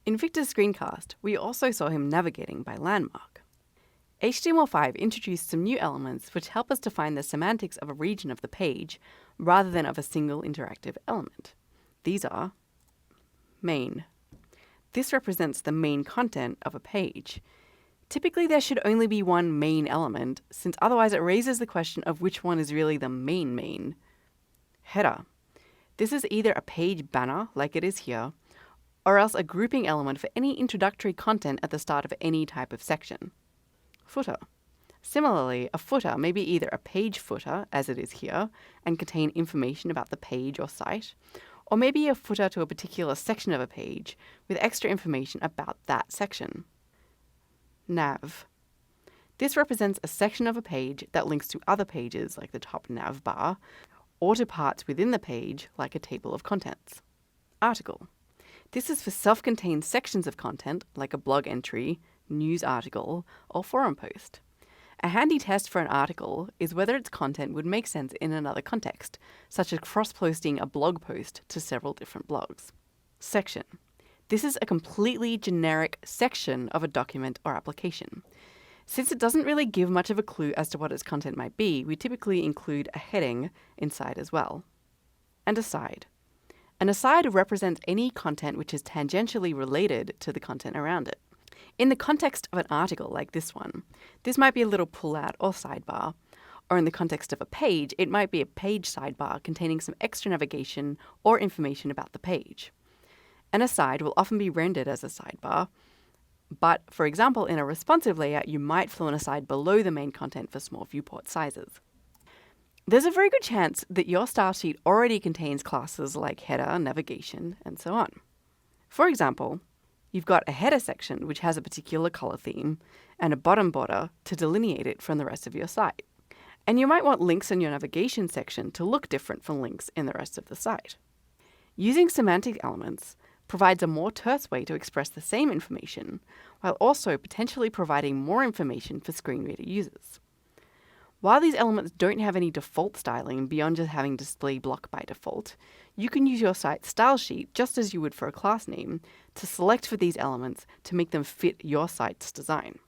In Victor's screencast, we also saw him navigating by landmark. HTML5 introduced some new elements which help us define the semantics of a region of the page rather than of a single interactive element. These are main. This represents the main content of a page. Typically, there should only be one main element, since otherwise it raises the question of which one is really the main. Header. This is either a page banner, like it is here, or else a grouping element for any introductory content at the start of any type of section. Footer. Similarly, a footer may be either a page footer, as it is here, and contain information about the page or site, or maybe a footer to a particular section of a page with extra information about that section. Nav. This represents a section of a page that links to other pages, like the top nav bar, or to parts within the page, like a table of contents. Article. This is for self-contained sections of content, like a blog entry, news article, or forum post. A handy test for an article is whether its content would make sense in another context, such as cross-posting a blog post to several different blogs. Section. This is a completely generic section of a document or application. Since it doesn't really give much of a clue as to what its content might be, we typically include a heading inside as well. And aside. An aside represents any content which is tangentially related to the content around it. In the context of an article like this one, this might be a little pull-out or sidebar, or in the context of a page, it might be a page sidebar containing some extra navigation or information about the page. An aside will often be rendered as a sidebar, but for example, in a responsive layout, you might flow an aside below the main content for small viewport sizes. There's a very good chance that your style sheet already contains classes like header, navigation, and so on. For example, you've got a header section which has a particular color theme and a bottom border to delineate it from the rest of your site. And you might want links in your navigation section to look different from links in the rest of the site. Using semantic elements provides a more terse way to express the same information, while also potentially providing more information for screen reader users. While these elements don't have any default styling beyond just having display block by default, you can use your site's style sheet just as you would for a class name to select for these elements to make them fit your site's design.